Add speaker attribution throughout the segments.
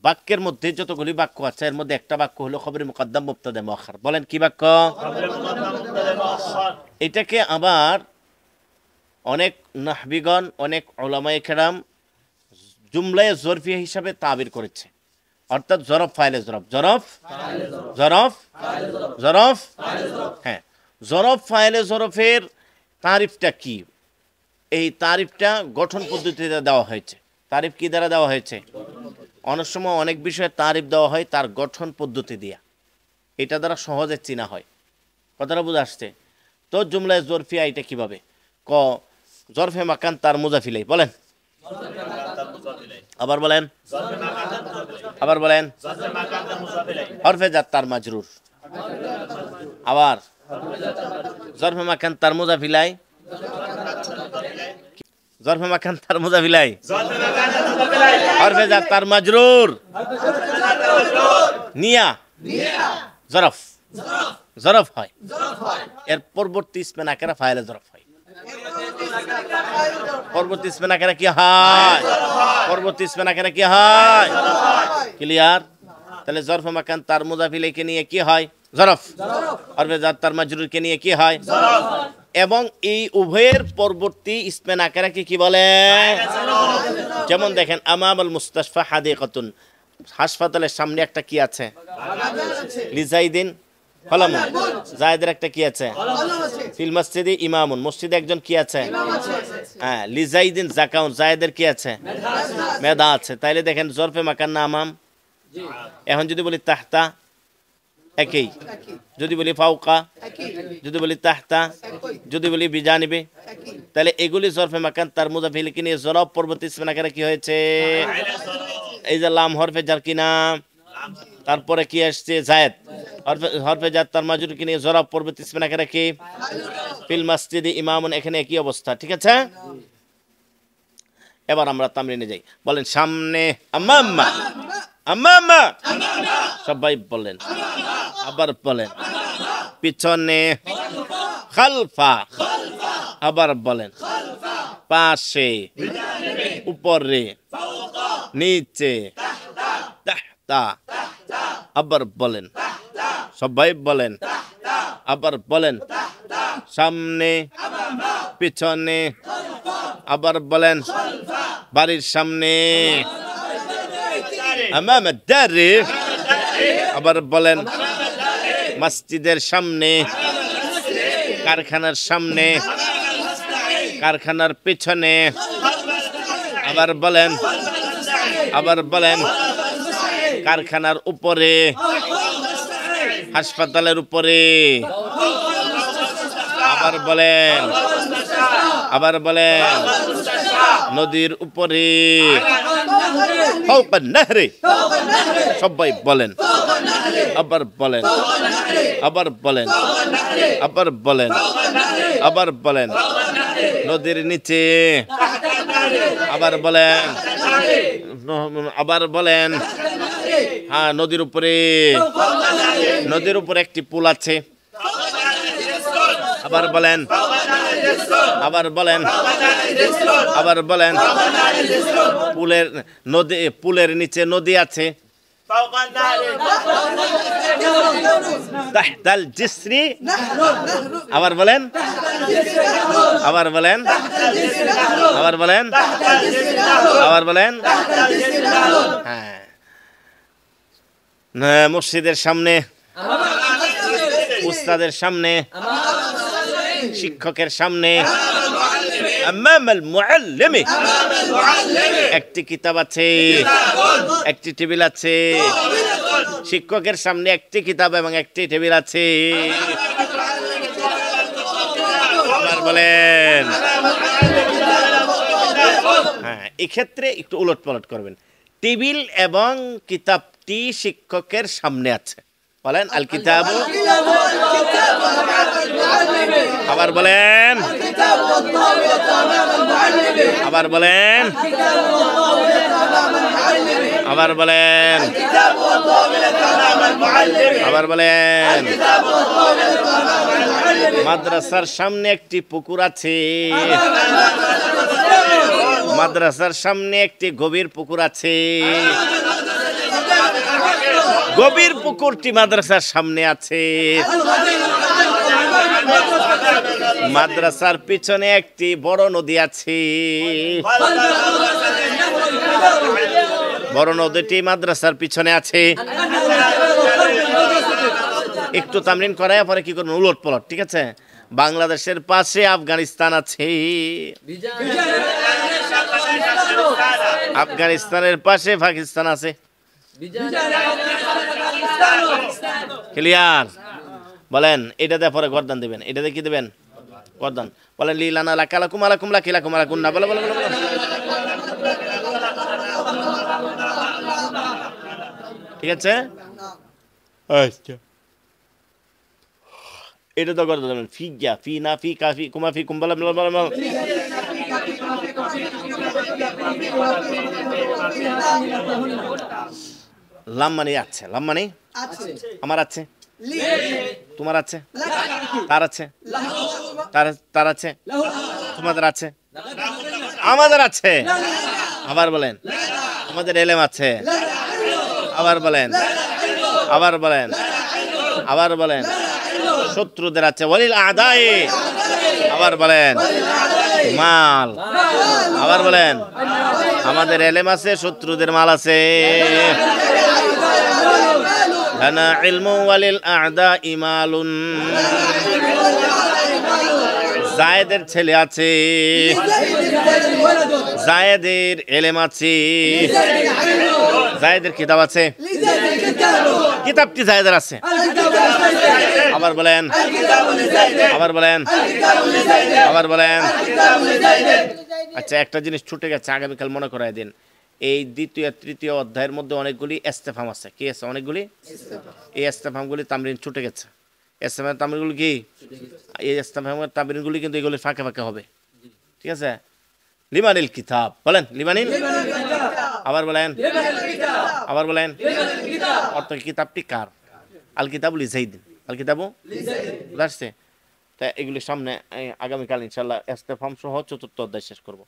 Speaker 1: বাক্যের মধ্যে যতগুলি বাক্য আছে এর মধ্যে একটা বাক্য হলো খবরে মুকদ্দাম মুবতাদা মুআখার। বলেন কি বাক্য? এটাকে আবার অনেক নাহবিগণ, অনেক উলামায়ে কেরাম জুমলায়ে জরফিয়া হিসাবে তাবির করেছে, অর্থাৎ জরফ ফাইলে জরফ, জরফ জরফ জরফ, হ্যাঁ, জরফ ফাইলে জরফের তারিফটা কি? এই তারিফটা গঠন পদ্ধতিতে দেওয়া হয়েছে। তারিফ কি দ্বারা দেওয়া হয়েছে? অনেক সময় অনেক বিষয়ে তারিফ দেওয়া হয় তার গঠন পদ্ধতি দিয়া, এটা দ্বারা সহজে চিনা হয়। কথাটা বুঝে আসছে? তো জুমলায় জরফিয়া এটা কিভাবে? ক জরফে মাকান তার মুজাফিলাই, বলেন আবার বলেন, আবার বলেন, হরফে জাত তার মাজরুর, আবার জরফে মাকান তার মুজাফিলাই, জরফে মাকান তার মুজাফিলাই, হরফে জাত তার মাজরুর, নিয়া জরফ, জরফ হয়। এর পরবর্তী ইসমে নাকেরা ফাইলে জরফ হয়। পরবর্তী ইসমে নাকেরা কি হয়? পরবর্তী ইসমে নাকেরা কি হয়? ক্লিয়ার? তাহলে জরফে মাকান তার মুজাফিলাইকে নিয়ে কি হয়? জরফ। হরফে জাত তার মাজরুরকে নিয়ে কি হয়? জরফ। এবং এই উভয়ের পরবর্তী ইসমে নাকেরাকে কি বলে? যেমন দেখেন আমামাল মুস্তাশফা হাদিকাতুন, হাসপাতালের সামনে একটা কি আছে? লিজাইদিন হলামুন, জায়েদের একটা কি আছে? ফিল মসজিদে ইমামুন, মসজিদে একজন কি আছে? হ্যাঁ, লিজাইদিন জাকাউন, জায়েদের কি আছে? মেধা আছে। তাইলে দেখেন জরফে মাকান না আমাম? এখন যদি বলি তাহতা একই, যদি বলি ফাওকা, যদি বলি তাহতা, যদি বলি বিজানিবে, তাহলে এগুলি জরফে মাকান তার মুজাফিলকে নিয়ে জরফ পরবর্তী ইসমে নাকেরা কি হয়েছে? এই যে লাম হরফে জার কি নাম, তারপরে কি আসছে? জায়েদ। হরফে জাত তার মাজরুরকে নিয়ে জরফ পরবর্তী ইসমে নাকেরা কি? ফিল মসজিদে ইমামুন, এখানে একই অবস্থা। ঠিক আছে? এবার আমরা তামরিনে যাই। বলেন সামনে আমাম্মা, আমাম্মা, সবাই বলেন, আবার বলেন পিছনে, খালফা, আবার বলেন পাশে, উপরে, নিচে, তাহতা, আবার বলেন, সবাই বলেন, আবার বলেন সামনে, পিছনে, আবার বলেন বাড়ির সামনে, আমামা দারি, আবার বলেন মসজিদের সামনে, কারখানার সামনে, কারখানার পিছনে, আবার বলেন, আবার বলেন কারখানার উপরে, হাসপাতালের উপরে, আবার বলেন, আবার বলেন নদীর উপরে, ফাওকান নাহরি, সবাই বলেন, আবার বলেন, আবার বলেন, আবার বলেন, আবার বলেন নদীর নিচে, আবার বলেন, আবার বলেন হ্যাঁ নদীর উপরে, নদীর উপরে একটি পুল আছে, আবার বলেন, আবার বলেন, আবার বলেন পুলের নদী, পুলের নিচে নদী আছে, তাহতাল জিসরি, আবার বলেন, আবার বলেন, আবার বলেন, আবার বলেন, হ্যাঁ মসজিদের সামনে, উস্তাদের সামনে, শিক্ষকের সামনে, আমামাল মুআল্লিমি, একটি কিতাব আছে, একটি টেবিল আছে, শিক্ষকের সামনে একটি কিতাব এবং একটি টেবিল আছে, আবার বলেন, হ্যাঁ এক্ষেত্রে একটু উলট পালট করবেন, টেবিল এবং কিতাবটি শিক্ষকের সামনে আছে, বলেন আল কিতাবু, আবার বলেন, আবার বলেন, আবার বলেন, আবার বলেন মাদ্রাসার সামনে একটি পুকুর আছে, মাদ্রাসার সামনে একটি গভীর পুকুর আছে, গভীর পুকুরটি মাদ্রাসার সামনে আছে। মাদ্রাসার পিছনে একটি বড় নদী আছে। বড় নদীটি মাদ্রাসার পিছনে আছে। একটু তামরিন করায় পরে কি করবেন, উলট পলট, ঠিক আছে। বাংলাদেশের পাশে আফগানিস্তান আছে। আফগানিস্তানের পাশে পাকিস্তান আছে। ক্লিয়ার? বলেন এটা দিয়ে পরে গর্দান দিবেন, এটা দিয়ে কি দিবেন, গর্দান। বলেন লিলানা লাকালাকুম আলাকুম লাকিলাকুম আলাকুম না, বলে বলে বলে বলে। ঠিক আছে, আচ্ছা এটা তো গর্দান দিবেন। ফি গিয়া ফি না ফি কাফি কুমা ফি কুম্বালা বলে বলে বলে। লাম মানে আছে, লাম মানে আমার আছে, তোমার আছে, তার আছে, তার আছে, তোমাদের আছে, আমাদের আছে। আবার বলেন আমাদের এলেম আছে। আবার বলেন, আবার বলেন, আবার বলেন শত্রুদের আছে। ওয়ালিল আদাই। আবার বলেন মাল। আবার বলেন আমাদের এলেম আছে, শত্রুদের মাল আছে। লানা ইলমু ওয়ালিল আ'দাই মালুন। জায়েদের ছেলে আছে, জায়েদের এলেম আছে, জায়েদের কিতাব আছে, কিতাবটি জায়েদের আছে। আবার বলেন, আবার বলেন, আবার বলেন। আচ্ছা একটা জিনিস ছুটে গেছে, আগামীকাল মনে করায় দিন। এই দ্বিতীয় তৃতীয় অধ্যায়ের মধ্যে অনেকগুলি ইস্তেফাম আছে। কি আছে? অনেকগুলি। এই ইস্তেফামগুলি তামরিন ছুটে গেছে। ইস্তেফামের তামরিনগুলি কি? এই ইস্তেফামের তামরিনগুলি কিন্তু এগুলি ফাঁকে ফাঁকে হবে, ঠিক আছে। লিমানিল কিতাব, বলেন লিমানিল। আবার বলেন, আবার বলেন। অর্থ কিতাবটি কার? আল কিতাবুল লিজাইদিন, আল কিতাবু বুঝতে। তা এগুলির সামনে আগামীকাল ইনশাল্লাহ ইস্তেফাম সহ চতুর্থ অধ্যায় শেষ করব।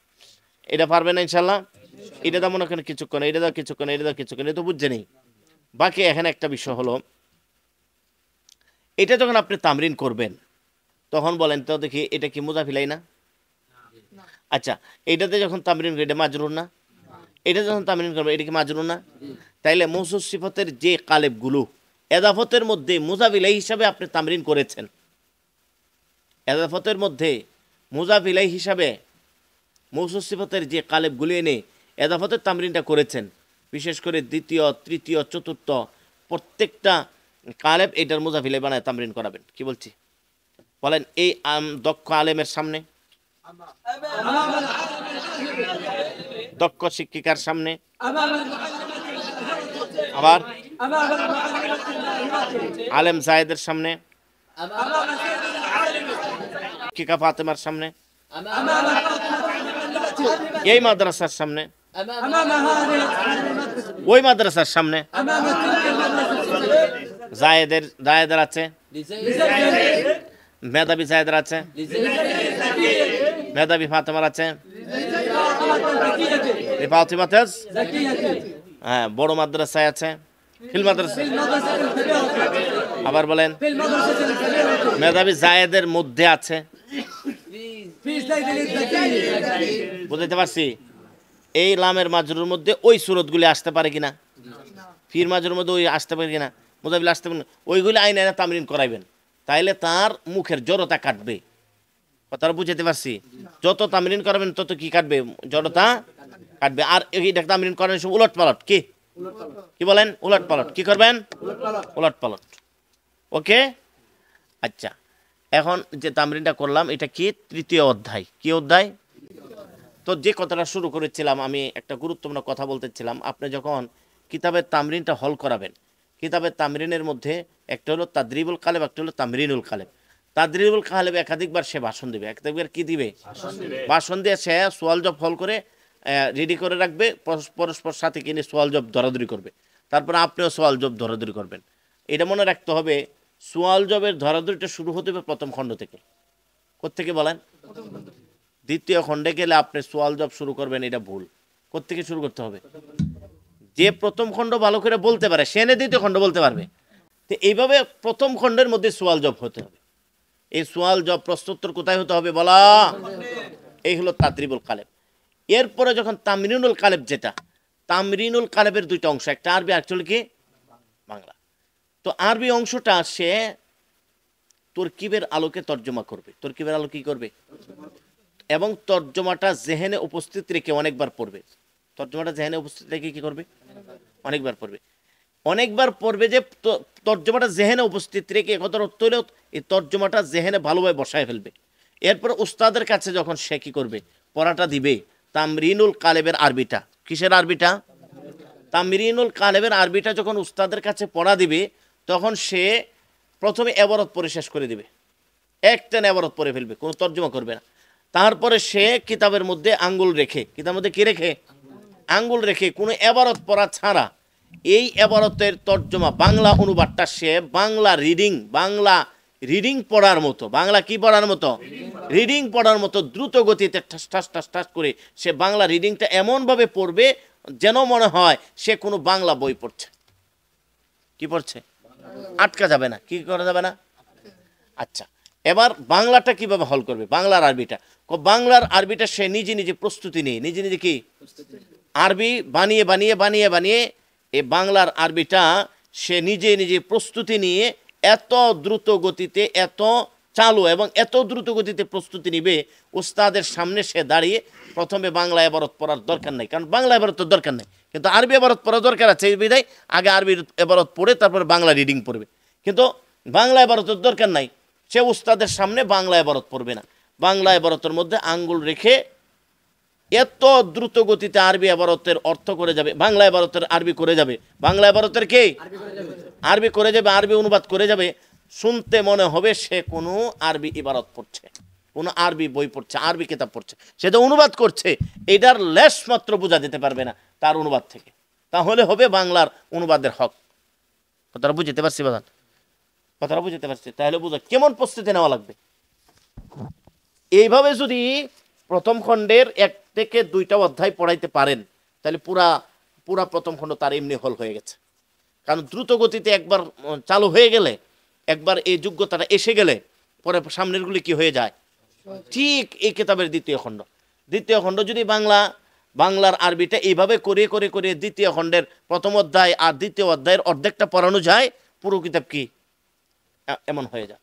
Speaker 1: এটা পারবে না ইনশাল্লাহ? এটা তো মনে করেন কিছুক্ষণ, এটা দাও কিছুক্ষণ, এটা দাও কিছুক্ষণ, এটা তো বুঝছে নেই। বাকি এখানে একটা বিষয় হলো, এটা যখন আপনি তামরিন করবেন তখন বলেন তো দেখি এটা কি মুজাফিলাই না? আচ্ছা এইটাতে যখন তামরিন করবে এটা মাজরুর না? এটা যখন তামরিন করবে এটা কি মাজরুর না? তাইলে মৌসুফ সিফতের যে কালেবগুলো এদাফতের মধ্যে মুজাফিলাই হিসাবে আপনি তামরিন করেছেন, এদাফতের মধ্যে মুজাফিলাই হিসাবে মৌসুফ সিফতের যে কালেবগুলো এনে এদাফতের তামরিনটা করেছেন, বিশেষ করে দ্বিতীয় তৃতীয় চতুর্থ প্রত্যেকটা কালেব এটার মুজাফিলাই বানায় তামরিন করাবেন। কি বলছি বলেন? এই দক্ষ আলেমের সামনে, দক্ষ শিক্ষিকার সামনে, আবার আলেম জায়েদের সামনে, শিক্ষিকা ফাতেমার সামনে, এই মাদ্রাসার সামনে, ওই মাদ্রাসার সামনে জায়েদের আছে, মেধাবী জায়েদের আছে, মেধাবী ফাতেমার আছে, হ্যাঁ বড় মাদ্রাসায় আছে, ফিল মাদ্রাসা। আবার বলেন মেধাবী জায়েদের মধ্যে আছে। বুঝতে পারছি? এই লামের মাজরুর মধ্যে ওই সুরতগুলি আসতে পারে কিনা, ফির মাজরুর মধ্যে ওই আসতে পারে কিনা, মুজাফিল আসতে পারে, ওইগুলি আইনে আইনে তামরিন করাইবেন। তাইলে তার মুখের জড়তা কাটবে। কথাটা বুঝতে পারছি? যত তামরিন করাবেন তত কি কাটবে? জড়তা কাটবে। আর এইটা তামরিন করেন সব উলট পালট। কি কি বলেন? উলট পালট। কি করবেন? উলট পালট। ওকে আচ্ছা এখন যে তামরিনটা করলাম এটা কি? তৃতীয় অধ্যায়। কি অধ্যায়? তো যে কথাটা শুরু করেছিলাম আমি, একটা গুরুত্বপূর্ণ কথা বলতেছিলাম। আপনি যখন কিতাবের তামরিনটা হল করাবেন, কিতাবের তামরিনের মধ্যে একটা হলো তাদরিবুল কালেব, একটা হলো তামরিনুল কালেব। তাদরিবুল কালেব একাধিকবার সে ভাষণ দিবে। একাধিকবার কি দিবে? ভাষণ দিয়ে সে সোয়াল জব হল করে রেডি করে রাখবে, পরস্পর সাথে কিনে সোয়াল জব ধরাধরি করবে। তারপরে আপনিও সোয়াল জব ধরাধরি করবেন। এটা মনে রাখতে হবে, সোয়াল জবের ধরাধরিটা শুরু হতে হবে প্রথম খণ্ড থেকে। কোত্থেকে বলেন? দ্বিতীয় খণ্ডে গেলে আপনি সোয়াল জব শুরু করবেন, এটা ভুল। কোত্থেকে শুরু করতে হবে? যে প্রথম খণ্ড ভালো করে বলতে পারে সে না দ্বিতীয় খণ্ড বলতে পারবে। তো এইভাবে প্রথম খণ্ডের মধ্যে সোয়াল জব হতে হবে। এই সোয়াল জব প্রশ্নোত্তর কোথায় হতে হবে বলা, এই হলো তাদরিবুল কালেব। এরপরে যখন তামরিনুল কালেব, যেটা তামরিনুল কালেবের দুইটা অংশ, একটা আরবি অ্যাকচুয়ালি কি বাংলা। তো আরবি অংশটা সে তরকিবের আলোকে তর্জমা করবে, তরকিবের আলো কি করবে, এবং তর্জমাটা জেহেনে উপস্থিত রেখে অনেকবার পড়বে। তর্জমাটা জেহেনে উপস্থিত রেখে কি করবে, অনেকবার পড়বে। অনেকবার পড়বে যে তর্জমাটা জেহেনে উপস্থিত রেখে কথার অর্থ হলেও এই তর্জমাটা জেহেনে ভালোভাবে বসায় ফেলবে। এরপর উস্তাদের কাছে যখন সে কি করবে, পড়াটা দিবে, তামরিনুল কালেবের আরবিটা, কিসের আরবিটা, তামরিনুল কালেবের আরবিটা যখন উস্তাদের কাছে পড়া দিবে, তখন সে প্রথমে এবারত পড়ে শেষ করে দিবে, একটা এবারত পড়ে ফেলবে, কোনো তর্জমা করবে না। তারপরে সে কিতাবের মধ্যে আঙ্গুল রেখে, কিতাবের মধ্যে কি রেখে, আঙ্গুল রেখে কোনো এবারত পড়া ছাড়া এই এবারতের তর্জমা বাংলা অনুবাদটা সে বাংলা রিডিং পড়ার মতো, বাংলা কি পড়ার মতো, রিডিং পড়ার মতো দ্রুত গতিতে ঠাস ঠাস ঠাস ঠাস করে সে বাংলা রিডিংটা এমনভাবে পড়বে যেন মনে হয় সে কোনো বাংলা বই পড়ছে। কি পড়ছে, আটকা যাবে না, কি করা যাবে না। আচ্ছা, এবার বাংলাটা কিভাবে হল করবে, বাংলার আরবিটা, বাংলার আরবিটা সে নিজে নিজে প্রস্তুতি নিয়ে, নিজে নিজে কি আরবি বানিয়ে বানিয়ে বানিয়ে বানিয়ে এই বাংলার আরবিটা সে নিজে নিজে প্রস্তুতি নিয়ে এত দ্রুত গতিতে, এত চালু এবং এত দ্রুত গতিতে প্রস্তুতি নিবে, ওস্তাদের সামনে সে দাঁড়িয়ে প্রথমে বাংলা এবারত পড়ার দরকার নেই, কারণ বাংলা এবারত দরকার নেই, কিন্তু আরবি এবারত পড়ার দরকার আছে। এই বিধায় আগে আরবি এবারত পড়ে তারপরে বাংলা রিডিং পড়বে, কিন্তু বাংলা এবারতের দরকার নাই, সে উস্তাদের সামনে বাংলা এবারত পড়বে না, বাংলা এবারতের মধ্যে আঙ্গুল রেখে এত দ্রুত গতিতে আরবি এবারতের অর্থ করে যাবে, বাংলা এবারতের আরবি করে যাবে, বাংলা এবারতের কে আরবি করে যাবে, আরবি অনুবাদ করে যাবে, শুনতে মনে হবে সে কোনো আরবি ইবারত পড়ছে, কোনো আরবি বই পড়ছে, আরবি কিতাব পড়ছে, সে তো অনুবাদ করছে, এটার লেশ মাত্র বোঝা যেতে পারবে না তার অনুবাদ থেকে, তাহলে হবে বাংলার অনুবাদের হক। কথাটা বুঝতে পারছি বাদান, কথাটা বুঝতে পারছি, তাহলে বুঝা কেমন প্রস্তুতি নেওয়া লাগবে। এইভাবে যদি প্রথম খণ্ডের 1 থেকে 2টা অধ্যায় পড়াইতে পারেন, তাহলে পুরা প্রথম খণ্ড তার এমনি হল হয়ে গেছে। কারণ দ্রুত গতিতে একবার চালু হয়ে গেলে, একবার এই যোগ্যতাটা এসে গেলে পরে সামনেরগুলি কি হয়ে যায়, ঠিক এই কিতাবের দ্বিতীয় খণ্ড যদি বাংলার আরবিটা এইভাবে করে করে করে দ্বিতীয় খণ্ডের প্রথম অধ্যায় আর দ্বিতীয় অধ্যায়ের অর্ধেকটা পড়ানো যায়, পুরো কিতাব কি এমন হয়ে যায়।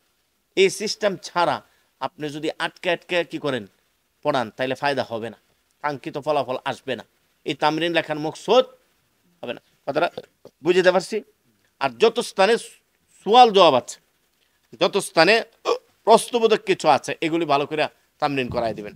Speaker 1: এই সিস্টেম ছাড়া আপনি যদি আটকে আটকে কি করেন পড়ান, তাহলে ফায়দা হবে না, কাঙ্ক্ষিত ফলাফল আসবে না, এই তামরিন লেখার মকসদ হবে না। কথাটা বুঝতে পারছি। আর যত স্থানে সুয়াল জবাব আছে, যত স্থানে প্রশ্নবোধক কিছু আছে, এগুলি ভালো করে তামরিন করাই দিবেন।